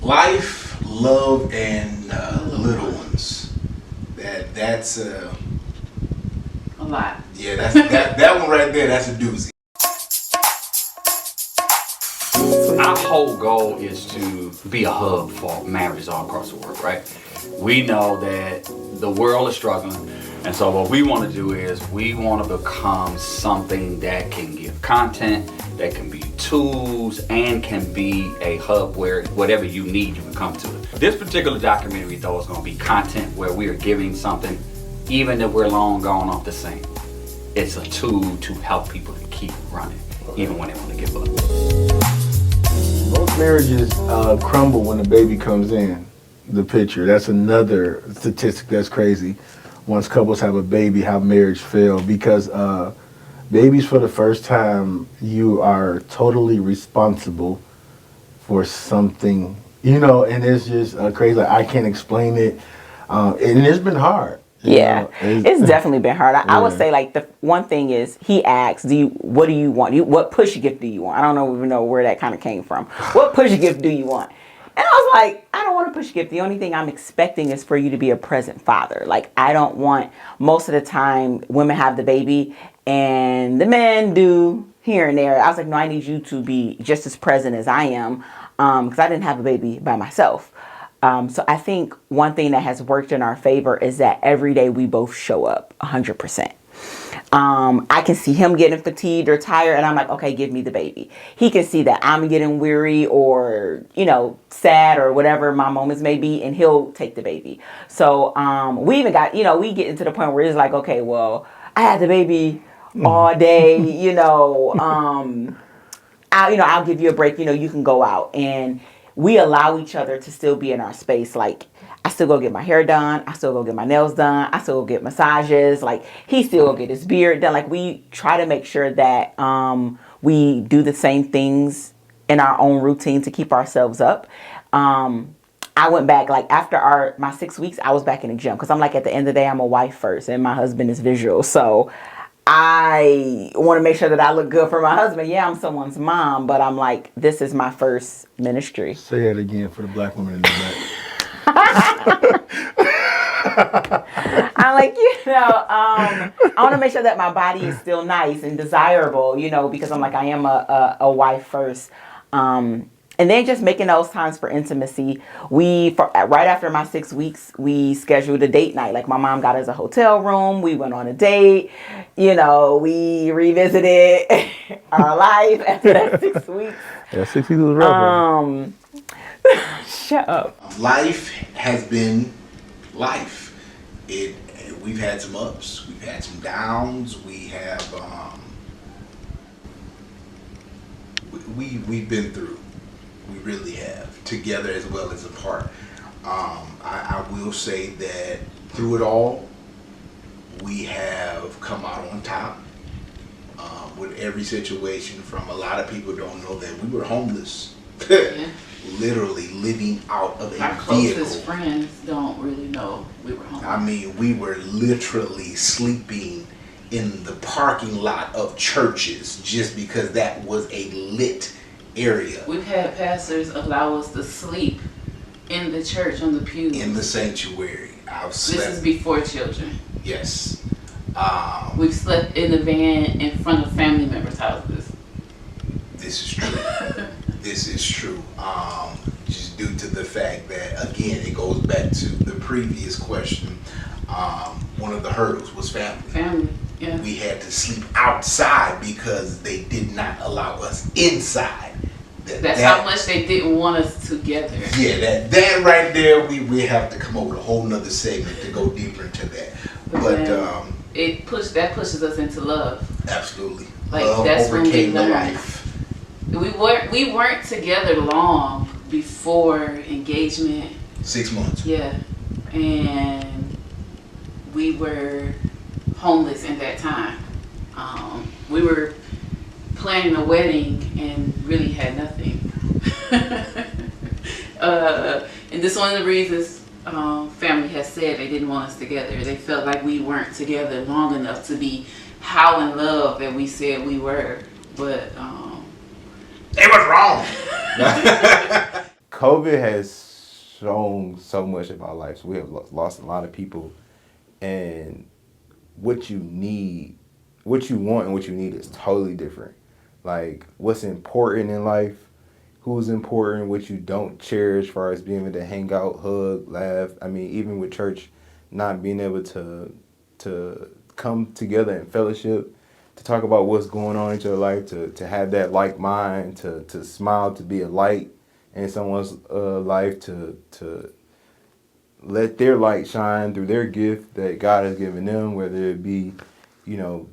Life, love, and little ones. That's a lot. Yeah, that one right there. That's a doozy. Our whole goal is to be a hub for marriages all across the world, right? We know that the world is struggling, and so what we want to do is we want to become something that can give content, that can be tools, and can be a hub where whatever you need, you can come to it. This particular documentary, though, is going to be content where we are giving something, even if we're long gone off the scene. It's a tool to help people to keep running, even when they want to give up. Most marriages crumble when a baby comes in the picture. That's another statistic that's crazy. Once couples have a baby, how marriage fail. Because babies, for the first time, you are totally responsible for something, you know, and it's just crazy. Like, I can't explain it. And it's been hard. Yeah, it's definitely been hard. I would say, like, the one thing is he asks, what do you want? What push gift do you want? I don't even know where that kind of came from. What push gift do you want? And I was like, I don't want a push gift. The only thing I'm expecting is for you to be a present father. Like, I don't want, most of the time, women have the baby and the men do here and there. I was like, no, I need you to be just as present as I am, because I didn't have a baby by myself. So I think one thing that has worked in our favor is that every day we both show up 100%. I can see him getting fatigued or tired, and I'm like, okay, give me the baby. He can see that I'm getting weary or, you know, sad or whatever my moments may be, and he'll take the baby. So we even got, you know, we get into the point where it's like, okay, well, I had the baby all day, you know, I'll give you a break, you know, you can go out. And we allow each other to still be in our space. Like, I still go get my hair done. I still go get my nails done. I still go get massages. Like, he still go get his beard done. Like, we try to make sure that we do the same things in our own routine to keep ourselves up. I went back, like, after my 6 weeks, I was back in the gym. Because I'm like, at the end of the day, I'm a wife first. And my husband is visual. So I want to make sure that I look good for my husband. Yeah, I'm someone's mom, but I'm like, this is my first ministry. Say that again for the black woman in the back. I'm like, you know, I want to make sure that my body is still nice and desirable, you know, because I'm like, I am a wife first. And then just making those times for intimacy. Right after my 6 weeks, we scheduled a date night. Like, my mom got us a hotel room. We went on a date. You know, we revisited our life after that 6 weeks. Yeah, 6 weeks was rough. Shut up. Life has been life. We've had some ups. We've had some downs. We have we've been through. We really have, together as well as apart. I will say that through it all, we have come out on top with every situation. From a lot of people don't know that we were homeless, literally living out of a Our closest friends don't really know we were homeless. I mean, we were literally sleeping in the parking lot of churches just because that was a lit area. We've had pastors allow us to sleep in the church on the pews. In the sanctuary. I've slept. This is before children. Yes. We've slept in the van in front of family members' houses. This is true. This is true. Just due to the fact that, again, it goes back to the previous question. One of the hurdles was family. Family. Yeah. We had to sleep outside because they did not allow us inside. That's how much they didn't want us together. Yeah, that right there, we have to come up with a whole nother segment to go deeper into that. But that pushes us into love. Absolutely. Like, love that's when we overcame the learned. life. We weren't together long before engagement. 6 months. Yeah, and we were homeless in that time. We were planning a wedding and really had nothing. And this is one of the reasons family has said they didn't want us together. They felt like we weren't together long enough to be how in love that we said we were. But they was wrong. COVID has shown so much of our lives. We have lost a lot of people, and what you need, what you want and what you need is totally different. Like what's important in life, who's important, what you don't cherish as far as being able to hang out, hug, laugh. I mean, even with church, not being able to come together in fellowship, to talk about what's going on in your life, to have that like mind, to smile, to be a light in someone's life, to let their light shine through their gift that God has given them, whether it be, you know,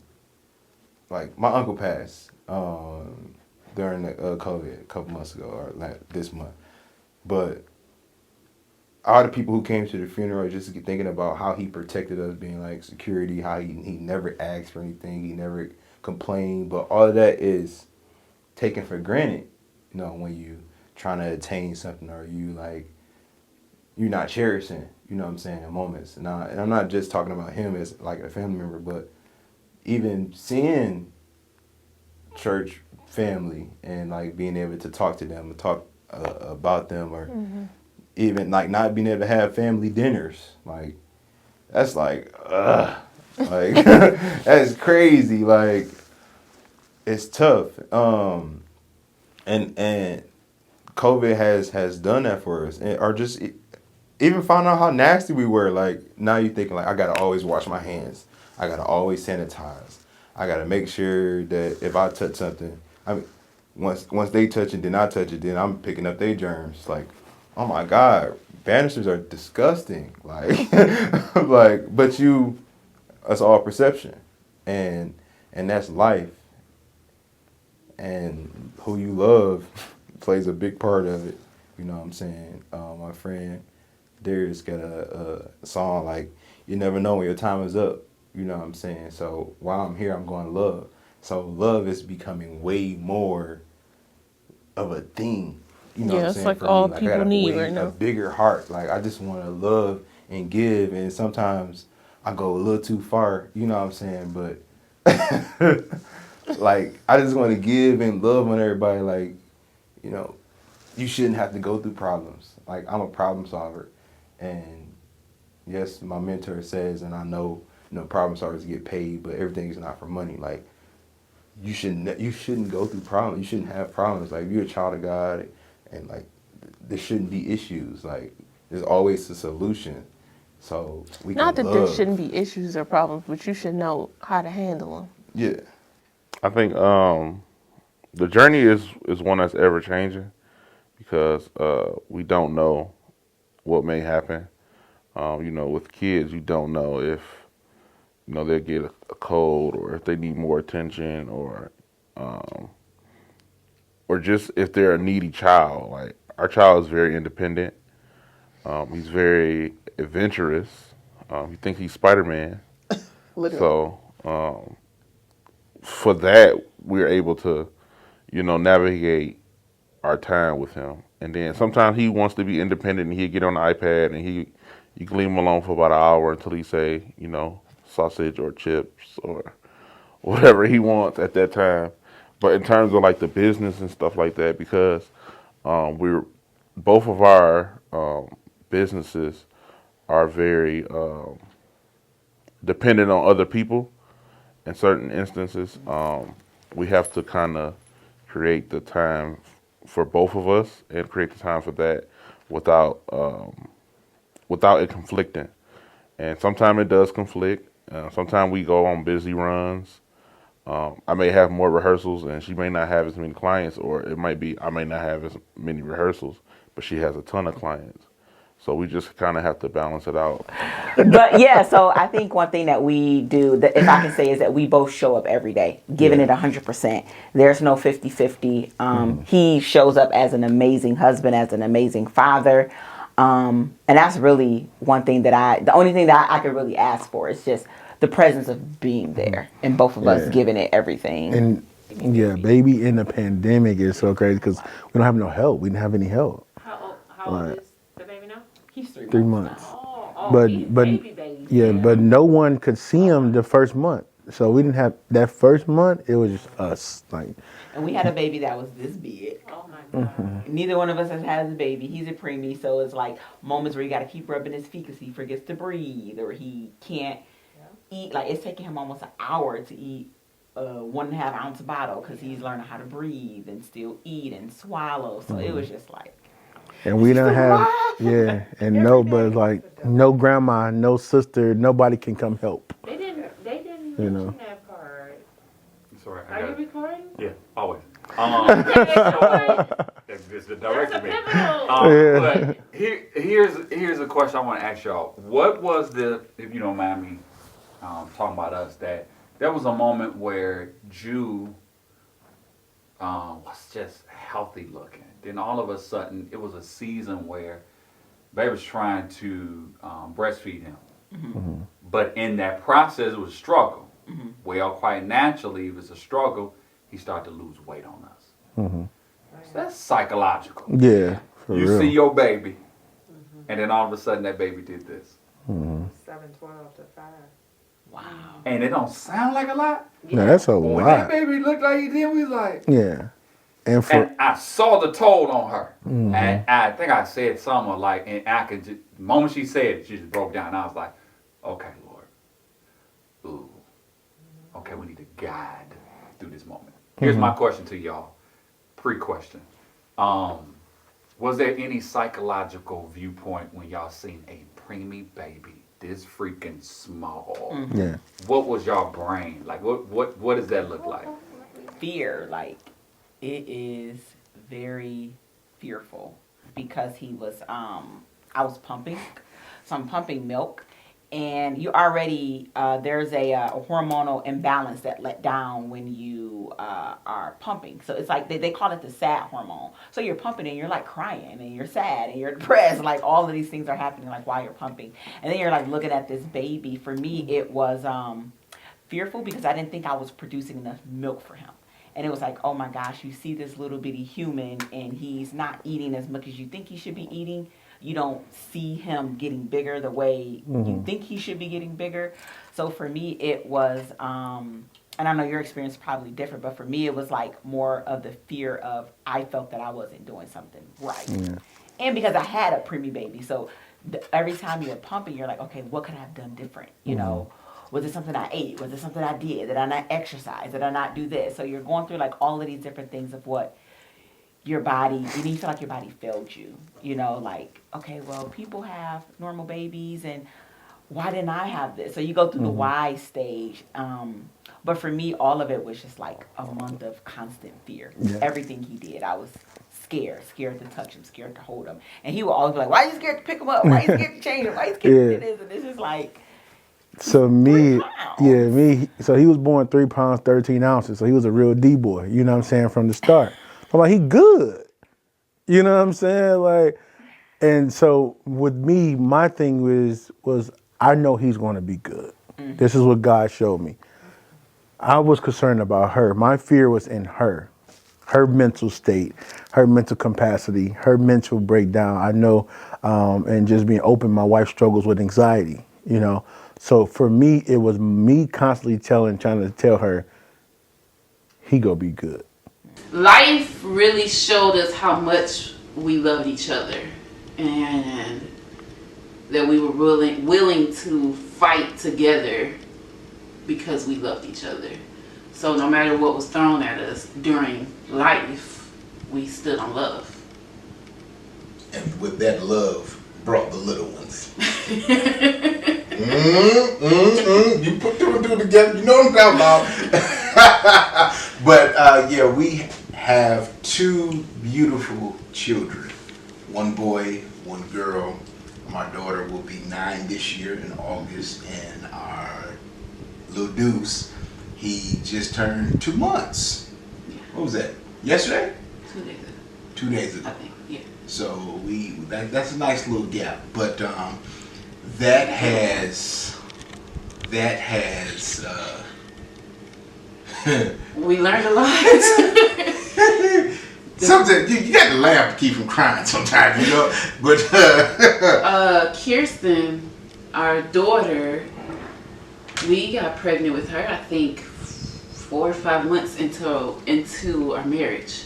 like my uncle passed during the COVID a couple months ago, or like this month. But all the people who came to the funeral, just thinking about how he protected us, being like security, how he never asked for anything, he never complained. But all of that is taken for granted, you know, when you trying to attain something, or you like, you're not cherishing, you know what I'm saying, in moments. And I'm not just talking about him as like a family member, but even seeing church family and like being able to talk to them and talk about them, or even like not being able to have family dinners, like that's like like that's crazy. Like it's tough. And COVID has done that for us, or just even found out how nasty we were. Like now you're thinking like, I gotta always wash my hands, I gotta always sanitize, I gotta make sure that if I touch something, I mean, once they touch it, then I touch it, then I'm picking up their germs. Like, oh my God, banisters are disgusting. Like, like, but that's all perception, and that's life, and who you love plays a big part of it. You know what I'm saying? My friend Darius got a song like, you never know when your time is up. You know what I'm saying? So while I'm here, I'm going to love. So love is becoming way more of a thing. You know what I'm saying? It's like for all me. Like, people I got need right now. a bigger heart. Like I just want to love and give, and sometimes I go a little too far. You know what I'm saying? But like I just want to give and love on everybody. Like, you know, you shouldn't have to go through problems. Like I'm a problem solver, and yes, my mentor says, and I know, you know, problem solvers get paid, but everything is not for money. Like you shouldn't go through problems. You shouldn't have problems. Like you're a child of God, and like there shouldn't be issues. Like there's always a solution. So we Not can that love. there shouldn't be issues or problems, but you should know how to handle them. Yeah. I think the journey is one that's ever changing, because we don't know what may happen. You know, with kids, you don't know if, you know, they'll get a cold, or if they need more attention, or just if they're a needy child. Like our child is very independent. He's very adventurous. He thinks he's Spider-Man. Literally. So for that, we're able to, you know, navigate our time with him. And then sometimes he wants to be independent, and he'll get on the iPad, and you can leave him alone for about an hour until he say, you know, sausage or chips or whatever he wants at that time. But in terms of like the business and stuff like that, because we're both of our businesses are very dependent on other people. In certain instances, we have to kind of create the time for both of us, and create the time for that without it conflicting. And sometimes it does conflict. Sometimes we go on busy runs. I may have more rehearsals, and she may not have as many clients, or it might be I may not have as many rehearsals, but she has a ton of clients. So we just kind of have to balance it out. But yeah, so I think one thing that we do, that if I can say, is that we both show up every day, giving it 100%. There's no 50-50. He shows up as an amazing husband, as an amazing father. And that's really one thing the only thing that I could really ask for is just the presence of being there, and both of us giving it everything. And yeah, baby, in the pandemic is so crazy because we don't have no help. We didn't have any help. How old is the baby now? He's 3 months. Oh, But baby. yeah, but no one could see him the first month. So we didn't have that first month. It was just us. Like, And we had a baby that was this big. Oh my God. Neither one of us has had a baby. He's a preemie, so it's like moments where you got to keep rubbing his feet because he forgets to breathe or he can't eat. Like it's taking him almost an hour to eat a 1.5 ounce bottle because he's learning how to breathe and still eat and swallow. So it was just like. and we don't have, and nobody, like, no grandma, no sister, nobody can come help. They didn't You mention know. that part. It's all right. Are you recording? Yeah, always. It's the That's director a me. pivotal. But here's a question I want to ask y'all. What was if you don't mind me talking about us, that there was a moment where Jew was just healthy looking. Then all of a sudden, it was a season where they was trying to breastfeed him. Mm-hmm. But in that process, it was a struggle. Mm-hmm. Well, quite naturally, it was a struggle. He started to lose weight on us. Mm-hmm. So that's psychological. Yeah, for You real. see your baby, and then all of a sudden that baby did this. 712 to 5. Wow. And it don't sound like a lot. No, that's a But when that lot. baby looked like he did, we was like, Yeah, and for and I saw the toll on her. And I think I said something like, and I could just, the moment she said it, she just broke down. I was like, okay, Lord. Ooh. Okay, we need to guide through this moment. Here's my question to y'all. Pre-question. Was there any psychological viewpoint when y'all seen a preemie baby this freaking small? yeah, What was y'all brain? Like, what does that look like? Fear, like it is very fearful because he was I was pumping, so I'm pumping milk, and you already there's a hormonal imbalance that let down when you are pumping. So it's like they call it the sad hormone. So you're pumping and you're like crying and you're sad and you're depressed, like all of these things are happening like while you're pumping, and then you're like looking at this baby. For me it was fearful because I didn't think I was producing enough milk for him. And it was like, oh my gosh, you see this little bitty human and he's not eating as much as you think he should be eating. You don't see him getting bigger the way you think he should be getting bigger. So for me, it was, and I know your experience is probably different, but for me, it was like more of the fear of I felt that I wasn't doing something right. yeah. And because I had a preemie baby. So every time you're pumping, you're like, okay, what could I have done different? You know? Was it something I ate? Was it something I did? Did I not exercise? Did I not do this? So you're going through like all of these different things of what your body, and you feel like your body failed you. You know, like, okay, well, people have normal babies and why didn't I have this? So you go through the why stage. But for me, all of it was just like a month of constant fear. Yeah. Everything he did, I was scared to touch him, scared to hold him. And he would always be like, why are you scared to pick him up? Why are you scared to change him? Why are you scared to do this? And it's just like, So me, 3 pounds. yeah, me. So he was born 3 pounds 13 ounces. So he was a real D boy. You know what I'm saying, from the start. I'm like, he good. You know what I'm saying, like. And so with me, my thing was I know he's going to be good. This is what God showed me. I was concerned about her. My fear was in her mental state, her mental capacity, her mental breakdown. I know, and just being open, my wife struggles with anxiety. You know. So for me, it was me constantly trying to tell her, he gonna be good. Life really showed us how much we loved each other, and that we were willing to fight together because we loved each other. So no matter what was thrown at us during life, we stood on love. And with that love brought the little ones. You put two and two together, you know what I'm talking about. But yeah, we have 2 beautiful children. 1 boy, 1 girl. My daughter will be 9 this year in August, and our little Deuce, he just turned 2 months. What was that? Yesterday? 2 days ago, 2 days ago. I think. Yeah. So that's a nice little gap, but that has We learned a lot. sometimes you got to laugh to keep from crying sometimes, you know. But Kirsten, our daughter, We got pregnant with her, I think, 4 or 5 months into our marriage.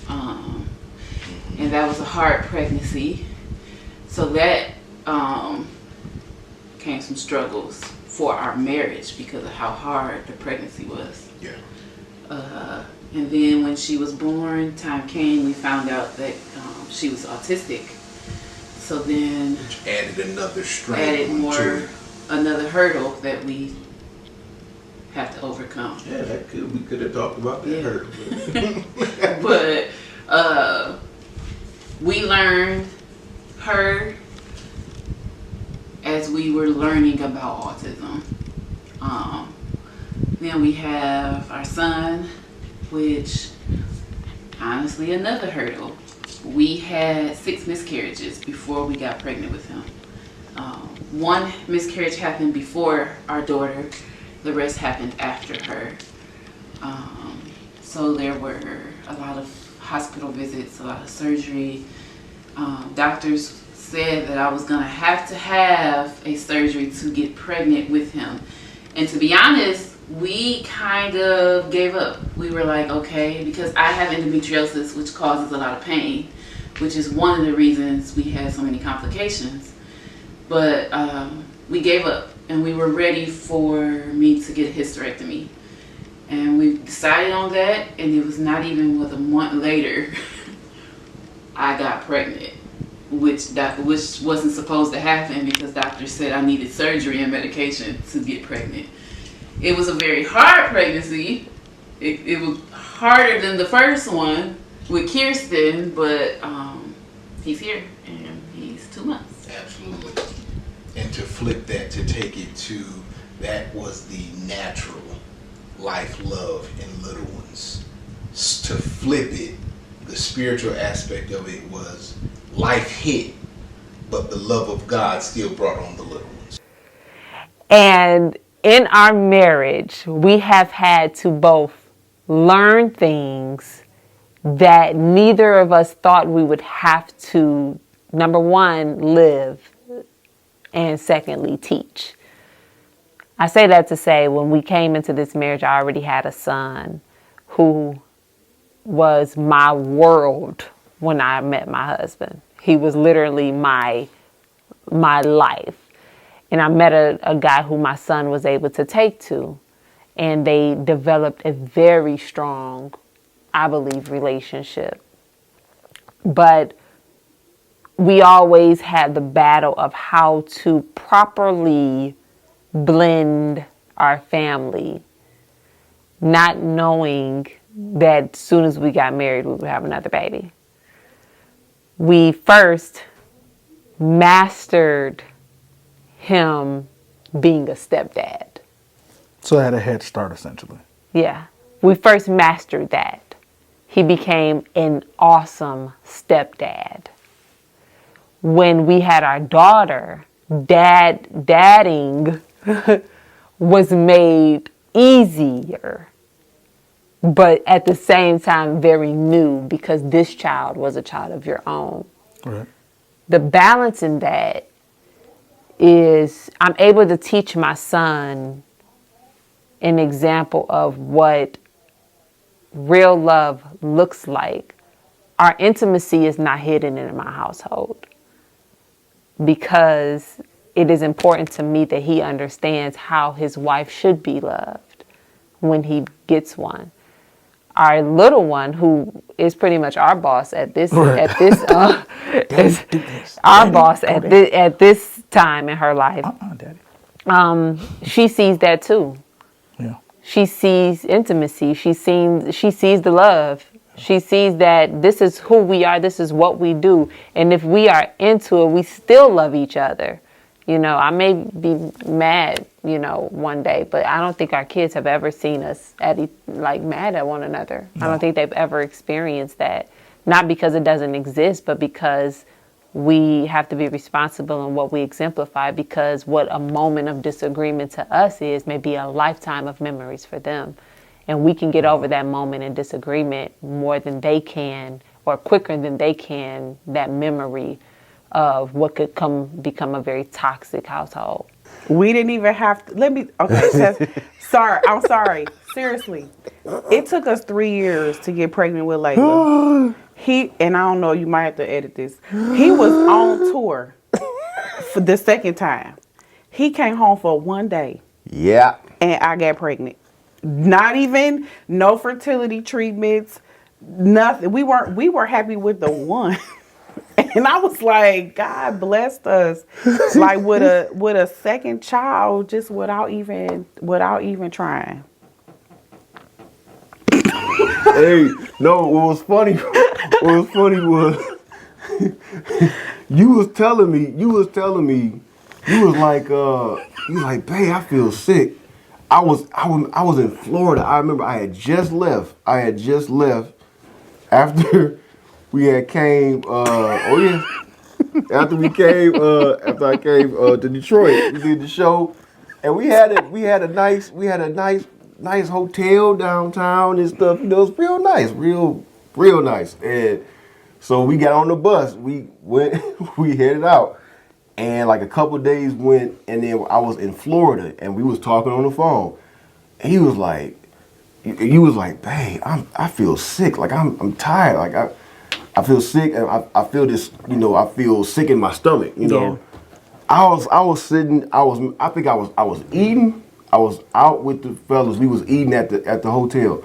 And that was a hard pregnancy. So that came some struggles for our marriage because of how hard the pregnancy was. Yeah. And then when she was born, time came, we found out that she was autistic. So then Which added another strain to it. another hurdle that we have to overcome. Yeah, we could have talked about that hurdle. But we learned her as we were learning about autism. Then we have our son, which honestly another hurdle. We had 6 miscarriages before we got pregnant with him. 1 miscarriage happened before our daughter, the rest happened after her. So there were a lot of hospital visits, a lot of surgery. Doctors said that I was gonna have to have a surgery to get pregnant with him. And to be honest, we kind of gave up. We were like, okay, because I have endometriosis, which causes a lot of pain, which is one of the reasons we had so many complications. But we gave up, and we were ready for me to get a hysterectomy. And we decided on that, and it was not even with a month later, I got pregnant, which wasn't supposed to happen because doctors said I needed surgery and medication to get pregnant. It was a very hard pregnancy. It was harder than the first one with Kirsten, but he's here and he's 2 months. Absolutely. And to flip that, to take it to, that was the natural life, love, and little ones. To flip it, the spiritual aspect of it was life hit, but the love of God still brought on the little ones. And in our marriage, we have had to both learn things that neither of us thought we would have to, number one, live, and secondly, teach. I say that to say when we came into this marriage, I already had a son who was my world when I met my husband. He was literally my life. And I met a guy who my son was able to take to. And they developed a very strong, I believe, relationship. But we always had the battle of how to properly blend our family, not knowing that as soon as we got married, we would have another baby. We first mastered him being a stepdad. So I had a head start, essentially. Yeah. We first mastered that. He became an awesome stepdad. When we had our daughter, dadding was made easier, but at the same time very new because this child was a child of your own. Right. The balance in that is I'm able to teach my son an example of what real love looks like. Our intimacy is not hidden in my household because it is important to me that he understands how his wife should be loved when he gets one. Our little one, who is pretty much our boss at this, at this time in her life. Daddy. She sees that too. Yeah. She sees intimacy. She sees the love. She sees that this is who we are. This is what we do. And if we are into it, we still love each other. You know, I may be mad, one day, but I don't think our kids have ever seen us mad at one another. No. I don't think they've ever experienced that. Not because it doesn't exist, but because we have to be responsible in what we exemplify, because what a moment of disagreement to us is may be a lifetime of memories for them. And we can get over that moment in disagreement more than they can, or quicker than they can, that memory of what could become a very toxic household. We didn't even have to. Sorry, I'm sorry. Seriously, it took us 3 years to get pregnant with Layla. And I don't know, you might have to edit this. He was on tour for the second time. He came home for 1 day. Yeah. And I got pregnant. Not even no fertility treatments, nothing. We were happy with the one. And I was like, God blessed us, like with a second child, just without even trying. Hey, no, what was funny was you was telling me, you was like, babe, I feel sick. I was in Florida. I remember I had just left after we had came, after I came to Detroit. We did the show, and we had a nice hotel downtown and stuff. You know, it was real nice, real nice. And so we got on the bus. We we headed out. And like a couple of days went, and then I was in Florida, and we was talking on the phone. And he was like, babe, I feel sick. Like I'm tired. Like I feel sick, and I feel this, you know, I feel sick in my stomach, you know. Yeah. I was sitting, I was eating. I was out with the fellas. We was eating at the hotel.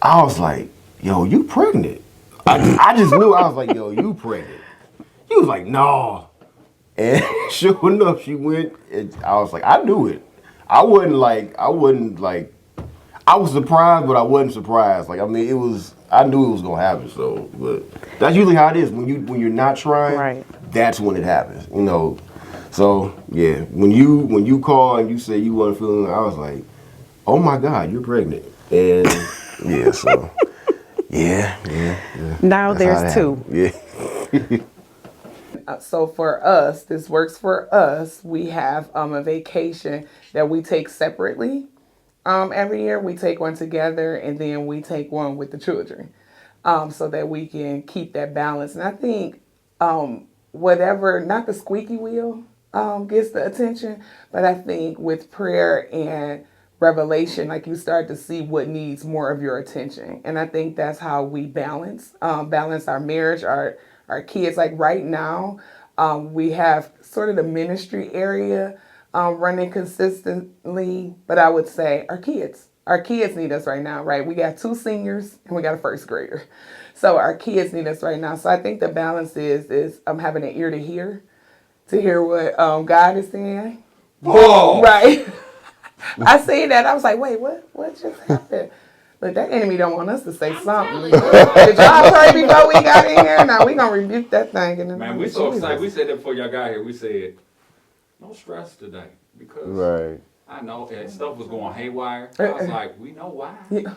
I was like, yo, you pregnant? I just knew. I was like, yo, you pregnant? He was like, no. And sure enough, she went, and I was like, I knew it. I wasn't like, I was surprised, but I wasn't surprised. Like, I mean, I knew it was gonna happen. So, but that's usually how it is when you're not trying. Right. That's when it happens, you know. So yeah, when you call and you say you want to feel, I was like, oh my God, you're pregnant, and yeah, so yeah. Now there's two. Yeah. So for us, this works for us. We have a vacation that we take separately. Every year we take one together, and then we take one with the children, so that we can keep that balance. And I think whatever, not the squeaky wheel gets the attention, but I think with prayer and revelation, like you start to see what needs more of your attention. And I think that's how we balance our marriage, our kids. Like right now, we have sort of the ministry area running consistently, but I would say our kids need us right now, right? We got 2 seniors and we got a 1st grader. So our kids need us right now. So I think the balance is having an ear to hear what God is saying. Whoa! Right. I seen that. I was like, wait, what just happened? But that enemy don't want us to say something. Did y'all pray before we got in here? Now we gonna rebuke that thing. In the Man, we so excited. We said that before y'all got here. We said, no stress today. Because I know that stuff was going haywire. I was like, we know why. Yeah.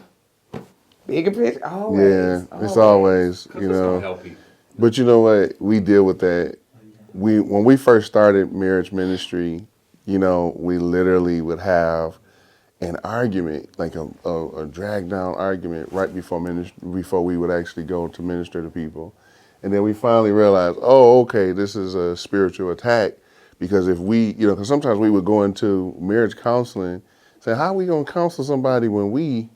Bigger picture, always. Yeah, it's always, you know. Help people. But you know what? We deal with that. When we first started marriage ministry, you know, we literally would have an argument, like a drag down argument right before we would actually go to minister to people. And then we finally realized, oh, okay, this is a spiritual attack. Because if we, you know, because sometimes we would go into marriage counseling, say, how are we going to counsel somebody when we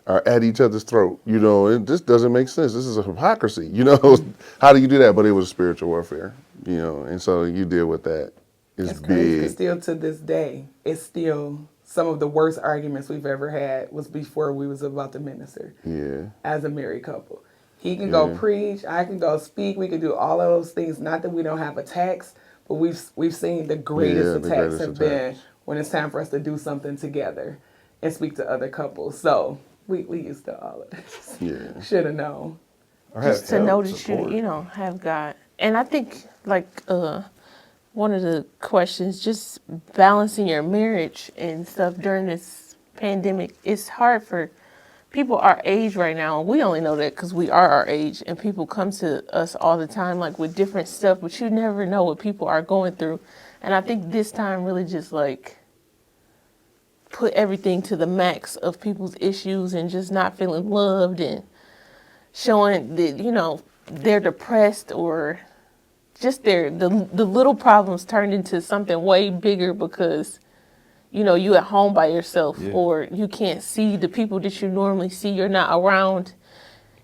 are at each other's throat? You know, this doesn't make sense. This is a hypocrisy. You know, how do you do that? But it was spiritual warfare, you know, and so you deal with that. It's big. Crazy. Still to this day, it's still some of the worst arguments we've ever had was before we was about to minister. Yeah. As a married couple. He can go preach, I can go speak, we can do all of those things. Not that we don't have attacks, but we've seen the greatest attacks have been when it's time for us to do something together and speak to other couples. So we used to all of this. Yeah. Should have known. Just to know that you know, have God. And I think like one of the questions, just balancing your marriage and stuff during this pandemic, it's hard for people our age right now. We only know that because we are our age, and people come to us all the time, like with different stuff, but you never know what people are going through. And I think this time really just like put everything to the max of people's issues and just not feeling loved and showing that, you know, they're depressed or just the little problems turned into something way bigger because you know, you at home by yourself, Yeah. or you can't see the people that you normally see. You're not around,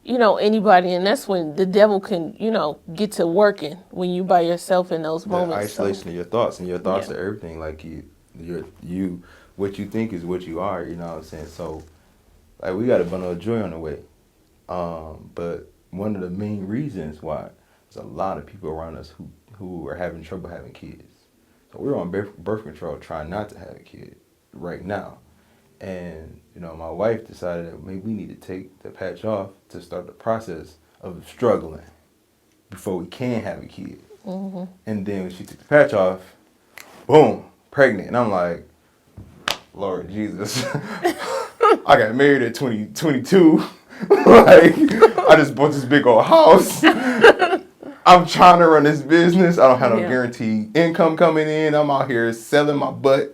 you know, anybody, and that's when the devil can, you know, get to working when you by yourself in those The moments. isolation of your thoughts, and your thoughts Yeah. are everything. Like you, what you think is what you are. You know what I'm saying? So, like, we got a bundle of joy on the way. But one of the main reasons why there's a lot of people around us who are having trouble having kids. So we're on birth control, trying not to have a kid right now. And, you know, my wife decided that maybe we need to take the patch off to start the process of struggling before we can have a kid. Mm-hmm. And then when she took the patch off, boom, pregnant. And I'm like, Lord Jesus. I got married at 22. Like, I just bought this big old house. I'm trying to run this business. I don't have no guaranteed income coming in. I'm out here selling my butt.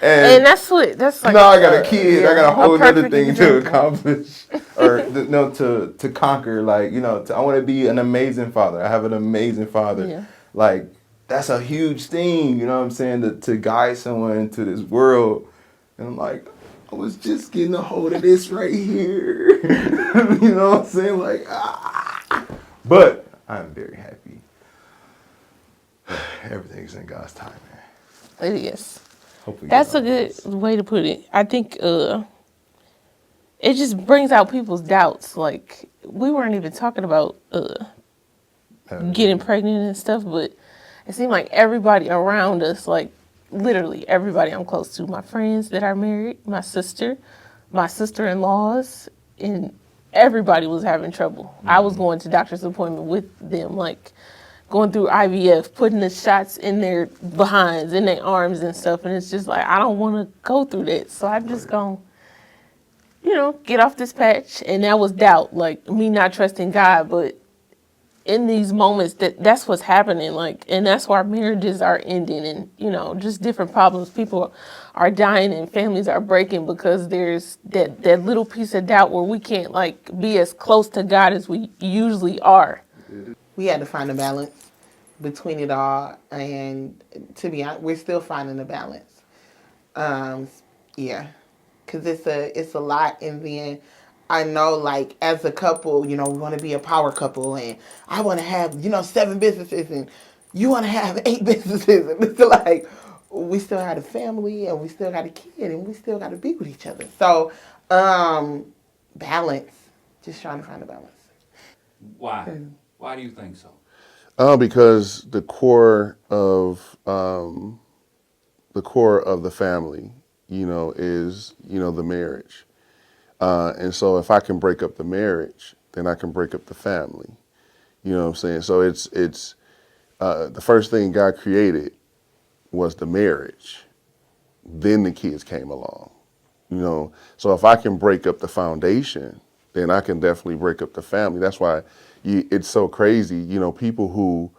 and that's like. No, I got a kid. I got a whole other thing example. to accomplish, or to conquer. Like, you know, I want to be an amazing father. I have an amazing father. Yeah. Like, that's a huge thing. You know what I'm saying? To guide someone into this world. And I'm like, I was just getting a hold of this right here. You know what I'm saying? Like, But I'm very happy. Everything's in God's time, man. It is. Hopefully That's a good way to put it. I think it just brings out people's doubts. Like, we weren't even talking about getting pregnant and stuff, but it seemed like everybody around us, like literally everybody I'm close to, my friends that are married, my sister-in-laws, and everybody was having trouble. I was going to doctor's appointment with them, like going through IVF, putting the shots in their behinds, in their arms and stuff. And it's just like, I don't want to go through that. So I'm just going to, you know, get off this patch. And that was doubt, like me not trusting God. But in these moments, that's what's happening. Like, and that's why marriages are ending, and, you know, just different problems. People are dying and families are breaking because there's that little piece of doubt where we can't, like, be as close to God as we usually are. We had to find a balance between it all, and to be honest, we're still finding a balance. Yeah, because it's a lot, and then I know, like, as a couple, you know, we want to be a power couple, and I want to have, you know, 7 businesses, and you want to have 8 businesses, and it's like, we still had a family, and we still got a kid, and we still got to be with each other. So, balance, just trying to find a balance. Why? Why do you think so? Because the core of the family, you know, is, you know, the marriage. And so if I can break up the marriage, then I can break up the family. You know what I'm saying? So it's the first thing God created was the marriage. Then the kids came along. You know, so if I can break up the foundation, then I can definitely break up the family. That's why it's so crazy. You know, people who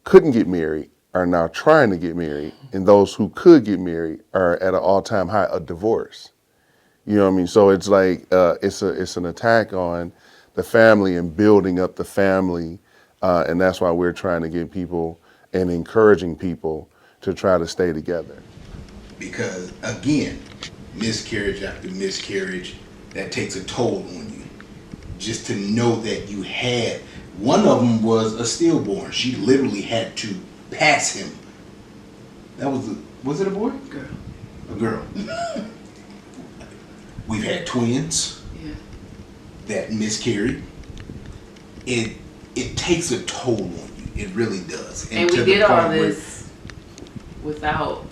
couldn't get married are now trying to get married, and those who could get married are at an all-time high of divorce. You know what I mean? So it's like it's an attack on the family and building up the family, and that's why we're trying to get people and encouraging people to try to stay together. Because again, miscarriage after miscarriage, that takes a toll on you. Just to know that you had, one of them was a stillborn. She literally had to pass him. That was it a boy? Girl. A girl. We've had twins that miscarried. It takes a toll on you. It really does. And we did all this without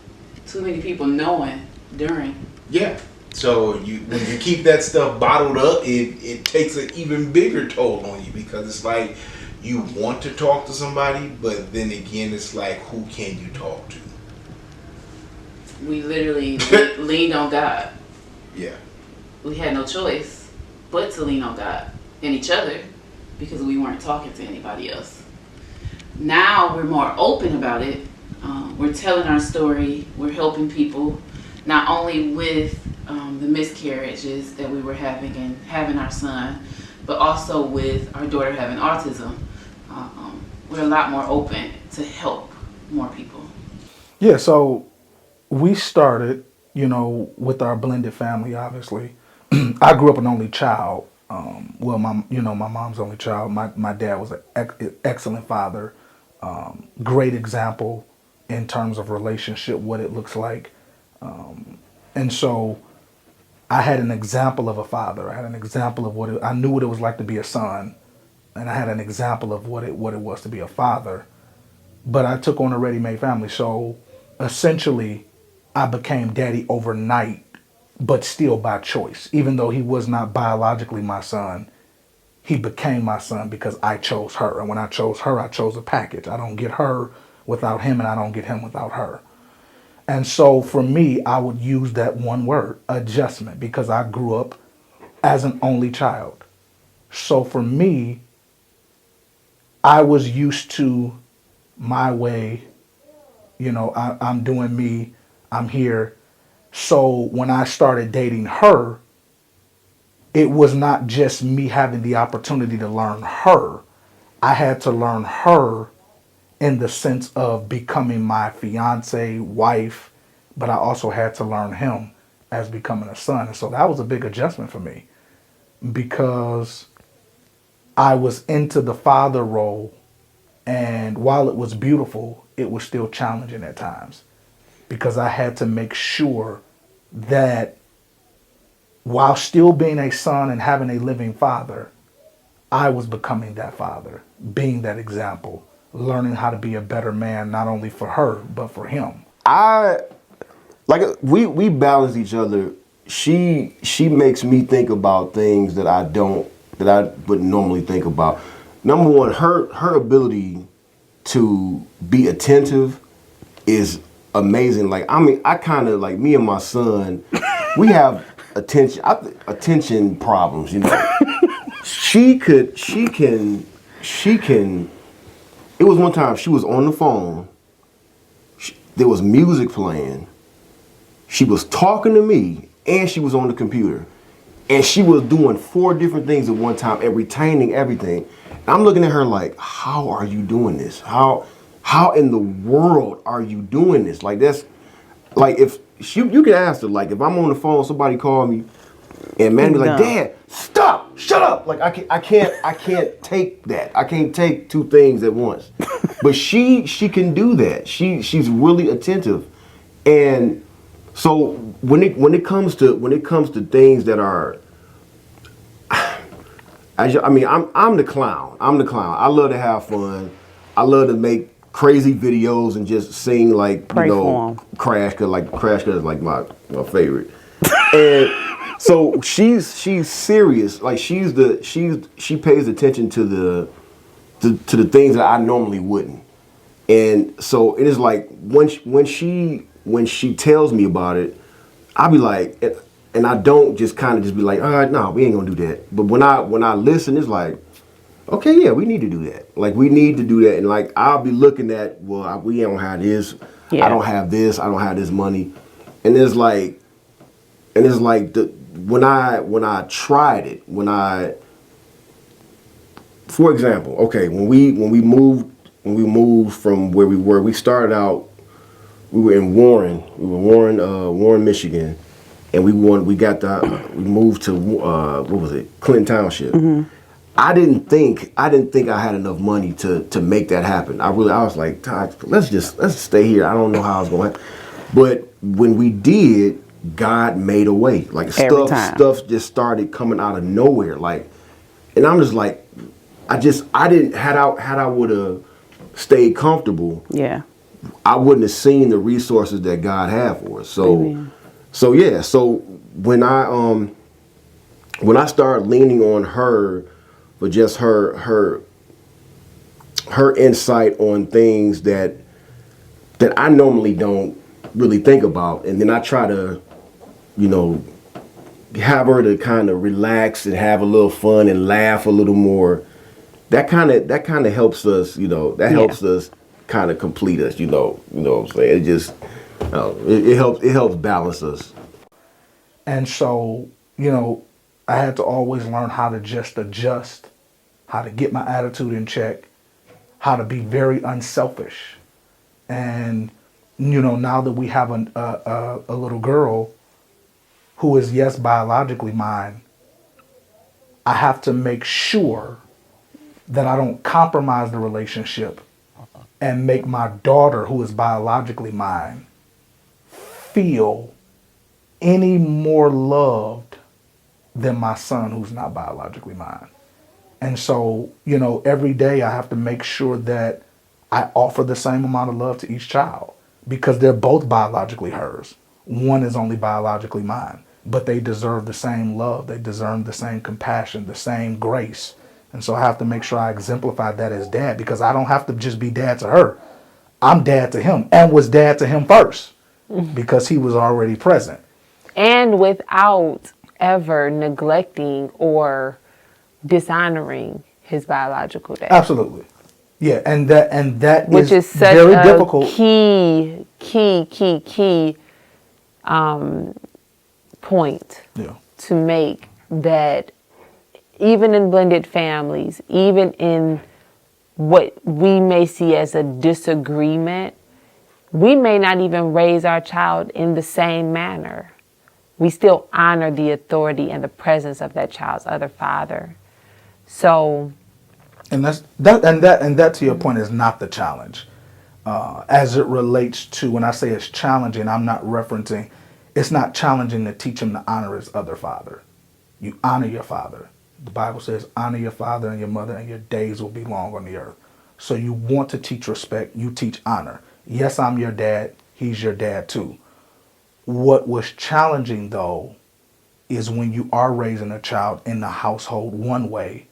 too many people knowing during. Yeah. So when you keep that stuff bottled up, it takes an even bigger toll on you, because it's like you want to talk to somebody, but then again, it's like, who can you talk to? We literally leaned on God. Yeah. We had no choice but to lean on God and each other, because we weren't talking to anybody else. Now we're more open about it. We're telling our story. We're helping people, not only with the miscarriages that we were having and having our son, but also with our daughter having autism. We're a lot more open to help more people. Yeah, so we started, with our blended family, obviously. I grew up an only child. Well, my mom's only child. My dad was an excellent father, great example in terms of relationship, what it looks like. And so I had an example of a father. I had an example of I knew what it was like to be a son, and I had an example of what it was to be a father. But I took on a ready-made family, so essentially, I became daddy overnight, but still by choice. Even though he was not biologically my son, he became my son because I chose her. And when I chose her, I chose a package. I don't get her without him, and I don't get him without her. And so for me, I would use that one word, adjustment, because I grew up as an only child. So for me, I was used to my way, I'm doing me, I'm here. So when I started dating her, it was not just me having the opportunity to learn her. I had to learn her in the sense of becoming my fiance, wife, but I also had to learn him as becoming a son. And so that was a big adjustment for me because I was into the father role, and while it was beautiful, it was still challenging at times because I had to make sure that while still being a son and having a living father, I was becoming that father, being that example, learning how to be a better man, not only for her, but for him. We balance each other. She makes me think about things that I wouldn't normally think about. Number one, her ability to be attentive is amazing. I kind of like me and my son, we have attention problems, She can, it was one time she was on the phone, there was music playing, she was talking to me, and she was on the computer. And she was doing 4 different things at one time and retaining everything. And I'm looking at her like, how are you doing this? How in the world are you doing this? Like that's, like if you can ask her, like if I'm on the phone, somebody call me, and man be like, Dad, stop, shut up. Like I can't take that. I can't take 2 things at once. But she can do that. She's really attentive. And so when it comes to things that are, I'm the clown. I love to have fun. I love to make crazy videos and just sing Crash, cause is like my favorite. And so she's serious. Like she pays attention to the things that I normally wouldn't. And so it is like when she tells me about it, I'll be like, and I don't just kind of just be like, all right, no, we ain't gonna do that. But when I listen, it's like, okay, yeah, we need to do that. Like we need to do that. And like I'll be looking at, well, we don't have this. Yeah. I don't have this. I don't have this money. And it's like when I tried it, for example, okay, when we moved from where we were, we started out, we were in Warren, Michigan, and we moved to Clinton Township. Mm-hmm. I didn't think I had enough money to make that happen. I was like, let's stay here. I don't know how it's going to happen. But when we did, God made a way. Like stuff just started coming out of nowhere. Like, and I'm just like, I didn't, had I would have stayed comfortable, yeah, I wouldn't have seen the resources that God had for us. So, amen. So when I started leaning on her for just her insight on things that I normally don't really think about, and then I try to, have her to kind of relax and have a little fun and laugh a little more. That kind of helps us, helps us kind of complete us, what I'm saying? It just, it helps balance us. And so, I had to always learn how to just adjust, how to get my attitude in check, how to be very unselfish. And now that we have a little girl who is, yes, biologically mine, I have to make sure that I don't compromise the relationship and make my daughter, who is biologically mine, feel any more loved than my son, who's not biologically mine. And so, every day I have to make sure that I offer the same amount of love to each child because they're both biologically hers. One is only biologically mine, but they deserve the same love. They deserve the same compassion, the same grace. And so I have to make sure I exemplify that as dad because I don't have to just be dad to her. I'm dad to him and was dad to him first because he was already present. And without ever neglecting or dishonoring his biological dad. Absolutely. Yeah, and that which is such very a difficult. key point to make, that even in blended families, even in what we may see as a disagreement, we may not even raise our child in the same manner. We still honor the authority and the presence of that child's other father. So, and that to your point is not the challenge. As it relates to, when I say it's challenging, I'm not referencing, it's not challenging to teach him to honor his other father. You honor your father. The Bible says, honor your father and your mother and your days will be long on the earth. So you want to teach respect, you teach honor. Yes, I'm your dad, he's your dad too. What was challenging though is when you are raising a child in the household one way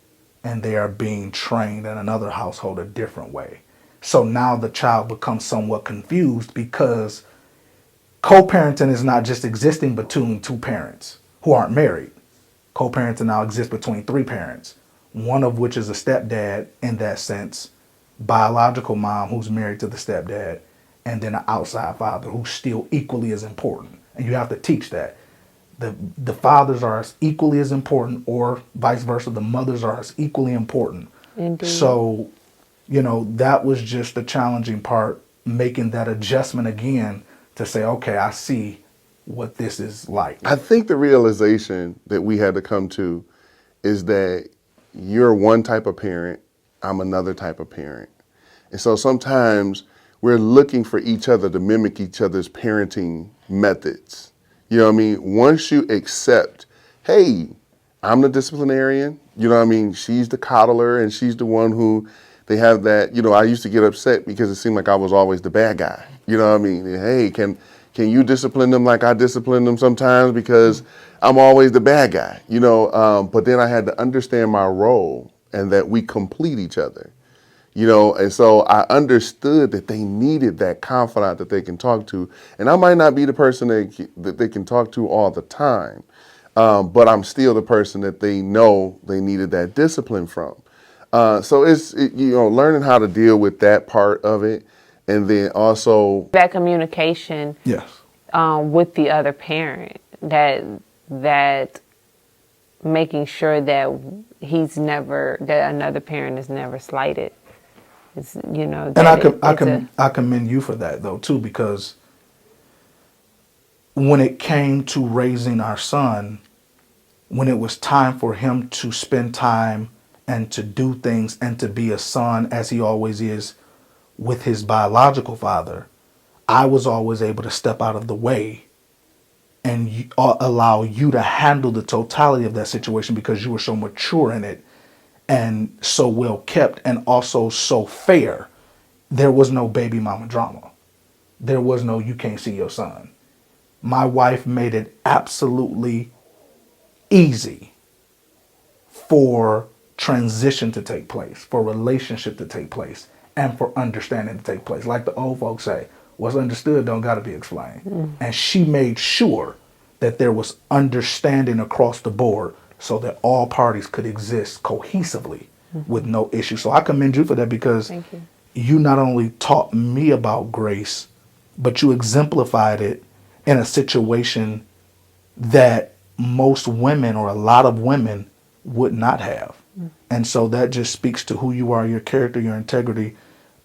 and they are being trained in another household a different way. So now the child becomes somewhat confused because co-parenting is not just existing between two parents who aren't married. Co-parenting now exists between three parents, one of which is a stepdad in that sense, biological mom who's married to the stepdad, and then an outside father who's still equally as important. And you have to teach that. The fathers are as equally as important, or vice versa, the mothers are as equally important. Indeed. So, that was just the challenging part, making that adjustment again to say, okay, I see what this is like. I think the realization that we had to come to is that you're one type of parent, I'm another type of parent. And so sometimes we're looking for each other to mimic each other's parenting methods. You know what I mean? Once you accept, hey, I'm the disciplinarian, you know what I mean? She's the coddler and she's the one who they have that, I used to get upset because it seemed like I was always the bad guy. You know what I mean? Hey, can you discipline them like I discipline them sometimes because I'm always the bad guy, but then I had to understand my role and that we complete each other. And so I understood that they needed that confidant that they can talk to. And I might not be the person that they can talk to all the time, but I'm still the person that they know they needed that discipline from. So it's, learning how to deal with that part of it. And then also that communication with the other parent, that making sure that that another parent is never slighted. And I commend you for that though too, because when it came to raising our son, when it was time for him to spend time and to do things and to be a son as he always is with his biological father, I was always able to step out of the way and allow you to handle the totality of that situation because you were so mature in it and so well kept and also so fair. There was no baby mama drama. There was no you can't see your son. My wife made it absolutely easy for transition to take place, for relationship to take place, and for understanding to take place. Like the old folks say, what's understood don't got to be explained. And she made sure that there was understanding across the board so that all parties could exist cohesively with no issue. So I commend you for that because you not only taught me about grace, but you exemplified it in a situation that most women or a lot of women would not have. And so that just speaks to who you are, your character, your integrity,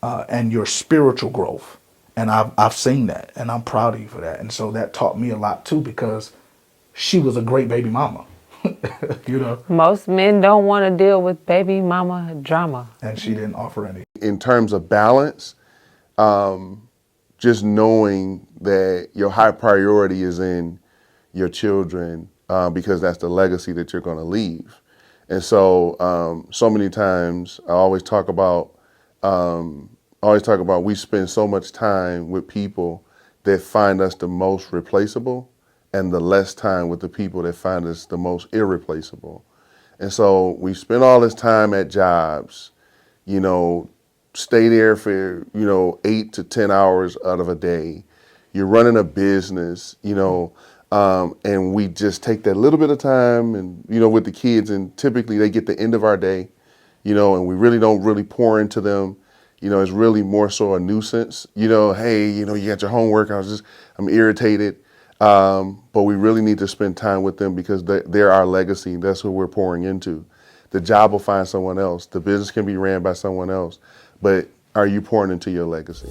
and your spiritual growth And I've seen that, and I'm proud of you for that. And so that taught me a lot too, because she was a great baby mama, you know. Most men don't want to deal with baby mama drama. And she didn't offer any. In terms of balance, just knowing that your high priority is in your children, because that's the legacy that you're going to leave. And so, so many times I always talk about we spend so much time with people that find us the most replaceable, and the less time with the people that find us the most irreplaceable. And so we spend all this time at jobs, you know, stay there for, 8 to 10 hours out of a day. You're running a business, and we just take that little bit of time and, with the kids, and typically they get the end of our day, and we really don't really pour into them. It's really more so a nuisance, hey, you got your homework. I'm irritated. But we really need to spend time with them, because they're our legacy. That's what we're pouring into. The job will find someone else. The business can be ran by someone else. But are you pouring into your legacy?